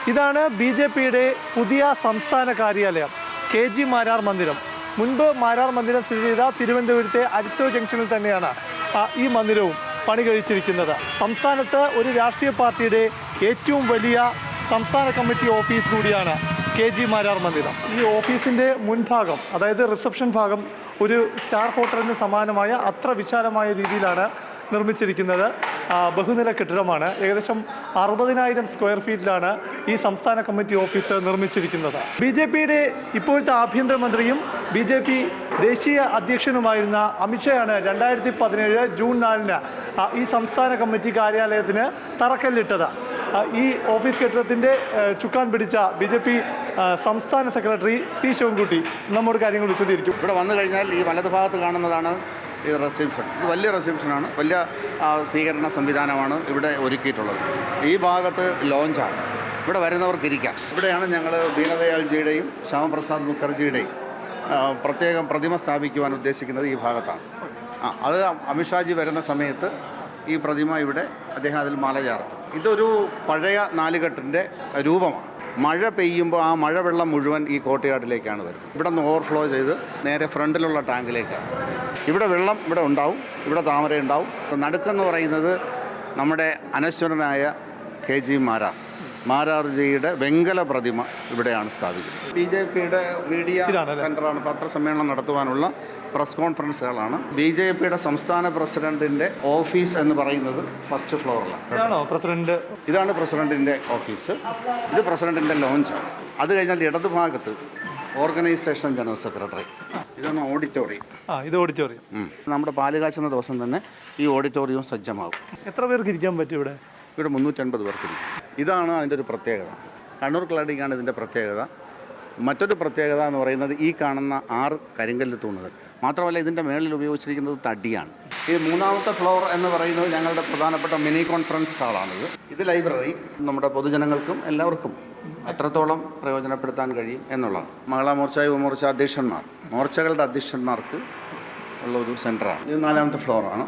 ഇതാണ് ബി.ജെ.പിയുടെ പുതിയ സംസ്ഥാന കാര്യാലയം KG മാരാർ മന്ദിരം. മുൻപ് മാരാർ മന്ദിരം സ്ഥിതി ചെയ്ത തിരുവനന്തപുരത്തെ അരിസ്റ്റോ ജംഗ്ഷനിൽ തന്നെയാണ് ഈ മന്ദിരവും പണി കഴിച്ചിരിക്കുന്നത്. സംസ്ഥാനത്ത് ഒരു രാഷ്ട്രീയ പാർട്ടിയുടെ ഏറ്റവും വലിയ സംസ്ഥാന കമ്മിറ്റി ഓഫീസ് കൂടിയാണ് KG മാരാർ മന്ദിരം. ഈ ഓഫീസിൻ്റെ മുൻഭാഗം, അതായത് റിസപ്ഷൻ ഭാഗം, ഒരു സ്റ്റാർ ഹോട്ടലിന് സമാനമായ അത്ര വിശാലമായ രീതിയിലാണ് നിർമ്മിച്ചിരിക്കുന്നത്. ബഹുനില കെട്ടിടമാണ്. ഏകദേശം 60,000 സ്ക്വയർ ഫീറ്റിലാണ് ഈ സംസ്ഥാന കമ്മിറ്റി ഓഫീസ് നിർമ്മിച്ചിരിക്കുന്നത്. ബി.ജെ.പിയുടെ ഇപ്പോഴത്തെ ആഭ്യന്തരമന്ത്രിയും ബി.ജെ.പി ദേശീയ അധ്യക്ഷനുമായിരുന്ന അമിത്ഷായാണ് 2017 ജൂൺ 4-ന് ഈ സംസ്ഥാന കമ്മിറ്റി കാര്യാലയത്തിന് തറക്കല്ലിട്ടത്. ഈ ഓഫീസ് കെട്ടിടത്തിൻ്റെ ചുക്കാൻ പിടിച്ച ബി.ജെ.പി സംസ്ഥാന സെക്രട്ടറി C. ശിവൻകുട്ടി നമ്മോട് കാര്യങ്ങൾ വിശദീകരിക്കും. ഇവിടെ വന്നു കഴിഞ്ഞാൽ ഈ വലതുഭാഗത്ത് കാണുന്നതാണ് ഈ റിസപ്ഷൻ. ഇത് വലിയ റിസപ്ഷനാണ്, വലിയ സ്വീകരണ സംവിധാനമാണ് ഇവിടെ ഒരുക്കിയിട്ടുള്ളത്. ഈ ഭാഗത്ത് ലോഞ്ചാണ്, ഇവിടെ വരുന്നവർക്ക് ഇരിക്കാം. ഇവിടെയാണ് ഞങ്ങൾ ദീനദയാൽജിയുടെയും ശ്യാമപ്രസാദ് മുഖർജിയുടെയും പ്രത്യേകം പ്രതിമ സ്ഥാപിക്കുവാൻ ഉദ്ദേശിക്കുന്നത്. ഈ ഭാഗത്താണ്. അത് അമിത്ഷാജി വരുന്ന സമയത്ത് ഈ പ്രതിമ ഇവിടെ അദ്ദേഹം അതിൽ മാല ചാർത്തും. ഇതൊരു പഴയ നാലുകെട്ടിൻ്റെ രൂപമാണ്. മഴ പെയ്യുമ്പോൾ ആ മഴവെള്ളം മുഴുവൻ ഈ കോട്ടയാടിലേക്കാണ് വരുന്നത്. ഇവിടെ നിന്ന് ഓവർഫ്ലോ ചെയ്ത് നേരെ ഫ്രണ്ടിലുള്ള ടാങ്കിലേക്കാണ്. ഇവിടെ വെള്ളം ഇവിടെ ഉണ്ടാവും, ഇവിടെ താമര ഉണ്ടാവും. നടുക്കെന്ന് പറയുന്നത് നമ്മുടെ അനശ്വരനായ KG മാരാർജിയുടെ വെങ്കല പ്രതിമ ഇവിടെയാണ് സ്ഥാപിക്കുന്നത്. ബി.ജെ.പിയുടെ മീഡിയ സെൻ്ററാണ്. പത്രസമ്മേളനം നടത്തുവാനുള്ള പ്രസ് കോൺഫറൻസുകളാണ്. ബി.ജെ.പിയുടെ സംസ്ഥാന പ്രസിഡന്റിൻ്റെ ഓഫീസ് എന്ന് പറയുന്നത് ഫസ്റ്റ് ഫ്ലോറിലാണ്. ഇതാണ് പ്രസിഡന്റിൻ്റെ ഓഫീസ്. ഇത് പ്രസിഡന്റിൻ്റെ ലോഞ്ചാണ്. അത് കഴിഞ്ഞാൽ ഇടതുഭാഗത്ത് ഓർഗനൈസേഷൻ ജനറൽ സെക്രട്ടറി. ഇതാണ് ഓഡിറ്റോറിയം. ഇത് ഓഡിറ്റോറിയം. നമ്മുടെ പാല് കാച്ചുന്ന ദിവസം തന്നെ ഈ ഓഡിറ്റോറിയം സജ്ജമാകും. എത്ര പേർക്ക് ഇരിക്കാൻ പറ്റും ഇവിടെ? ഇവിടെ 350 പേർക്ക് ഇരിക്കും. ഇതാണ് അതിൻ്റെ ഒരു പ്രത്യേകത. കണ്ണൂർ ക്ലാഡിക്കാണ് ഇതിൻ്റെ പ്രത്യേകത. മറ്റൊരു പ്രത്യേകത എന്ന് പറയുന്നത് ഈ കാണുന്ന 6 കരിങ്കല്ല് തൂണുകൾ മാത്രമല്ല, ഇതിൻ്റെ മേളിൽ ഉപയോഗിച്ചിരിക്കുന്നത് തടിയാണ്. ഈ 3ാമത്തെ ഫ്ലോർ എന്ന് പറയുന്നത് ഞങ്ങളുടെ പ്രധാനപ്പെട്ട മിനി കോൺഫറൻസ് ഹാളാണിത്. ഇത് ലൈബ്രറി. നമ്മുടെ പൊതുജനങ്ങൾക്കും എല്ലാവർക്കും എത്രത്തോളം പ്രയോജനപ്പെടുത്താൻ കഴിയും എന്നുള്ളതാണ്. മഹിളാ മോർച്ച, യുവമോർച്ച അധ്യക്ഷന്മാർ, മോർച്ചകളുടെ അധ്യക്ഷന്മാർക്ക് ഉള്ള ഒരു സെൻറ്ററാണ്. ഇത് 4ാമത്തെ ഫ്ലോറാണ്.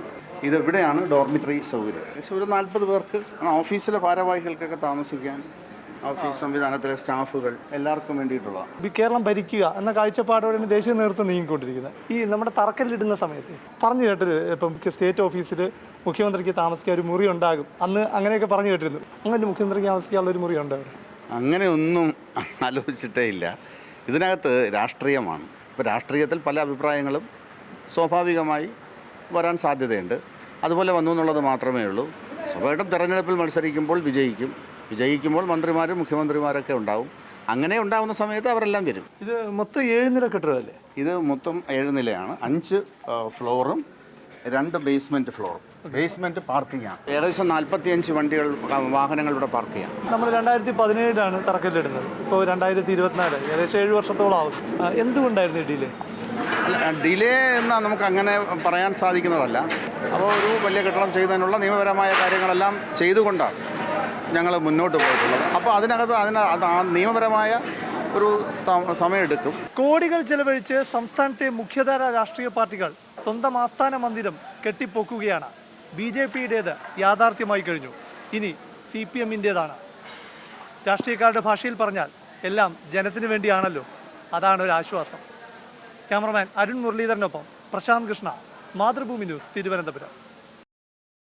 ഇത് ഇവിടെയാണ് ഡോർമിറ്ററി സൗകര്യം. ഏകദേശം ഒരു 40 പേർക്ക് ഓഫീസിലെ ഭാരവാഹികൾക്കൊക്കെ താമസിക്കാൻ, ഓഫീസ് സംവിധാനത്തിലെ സ്റ്റാഫുകൾ എല്ലാവർക്കും വേണ്ടിയിട്ടുള്ളതാണ്. കേരളം ഭരിക്കുക എന്ന കാഴ്ചപ്പാടോടെ ദേശീയ നേതൃത്വം നീങ്ങിക്കൊണ്ടിരിക്കുന്നത്. ഈ നമ്മുടെ തറക്കല്ലിടുന്ന സമയത്ത് പറഞ്ഞു കേട്ടൊരു ഇപ്പം സ്റ്റേറ്റ് ഓഫീസിൽ മുഖ്യമന്ത്രിക്ക് താമസിക്കാൻ ഒരു മുറി ഉണ്ടാകും, അന്ന് അങ്ങനെയൊക്കെ പറഞ്ഞു കേട്ടിരുന്നു. അങ്ങനെ മുഖ്യമന്ത്രിക്ക് താമസിക്കാനുള്ളൊരു മുറി ഉണ്ടാകും? അങ്ങനെ ഒന്നും ആലോചിച്ചിട്ടേ ഇല്ല. ഇതിനകത്ത് രാഷ്ട്രീയമാണ്. ഇപ്പോൾ രാഷ്ട്രീയത്തിൽ പല അഭിപ്രായങ്ങളും സ്വാഭാവികമായി വരാൻ സാധ്യതയുണ്ട്. അതുപോലെ വന്നു എന്നുള്ളത് മാത്രമേ ഉള്ളൂ. സ്വാഭാവികം തെരഞ്ഞെടുപ്പിൽ മത്സരിക്കുമ്പോൾ വിജയിക്കുമ്പോൾ മന്ത്രിമാരും മുഖ്യമന്ത്രിമാരൊക്കെ ഉണ്ടാവും. അങ്ങനെ ഉണ്ടാകുന്ന സമയത്ത് അവരെല്ലാം വരും. ഇത് മൊത്തം 7 നില കെട്ടിടമല്ലേ? ഇത് മൊത്തം 7 നിലയാണ്. 5 ഫ്ലോറും 2 ബേസ്മെൻറ്റ് ഫ്ലോറും. ബേസ്മെൻറ്റ് പാർക്കിംഗ് ആണ്. ഏകദേശം 45 വാഹനങ്ങൾ ഇവിടെ പാർക്ക് ചെയ്യാം. നമ്മൾ 2017 തറക്കല്ലിടുന്നത്. ഇപ്പോൾ 2024, ഏകദേശം 7 വർഷത്തോളം ആവും. എന്തുകൊണ്ടായിരുന്നു ഡിലേ? ഡിലേ എന്ന് നമുക്ക് അങ്ങനെ പറയാൻ സാധിക്കുന്നതല്ല. അപ്പോൾ ഒരു വലിയ കെട്ടിടം ചെയ്യുന്നതിനുള്ള നിയമപരമായ കാര്യങ്ങളെല്ലാം ചെയ്തുകൊണ്ടാണ് ഞങ്ങൾ മുന്നോട്ട് പോയിട്ടുള്ളത്. അപ്പോൾ അതിനകത്ത് ആ നിയമപരമായ ഒരു സമയമെടുക്കും. കോടികൾ ചെലവഴിച്ച് സംസ്ഥാനത്തെ മുഖ്യധാര രാഷ്ട്രീയ പാർട്ടികൾ സ്വന്തം ആസ്ഥാന മന്ദിരം കെട്ടിപ്പൊക്കുകയാണ്. ബി.ജെ.പിയുടേത് യാഥാർത്ഥ്യമായി കഴിഞ്ഞു. ഇനി CPM-ൻ്റേതാണ്. രാഷ്ട്രീയക്കാരുടെ ഭാഷയിൽ പറഞ്ഞാൽ എല്ലാം ജനത്തിന് വേണ്ടിയാണല്ലോ. അതാണ് ഒരു ആശ്വാസം. ക്യാമറമാൻ അരുൺ മുരളീധരനൊപ്പം പ്രശാന്ത് കൃഷ്ണ, മാതൃഭൂമി ന്യൂസ്, തിരുവനന്തപുരം.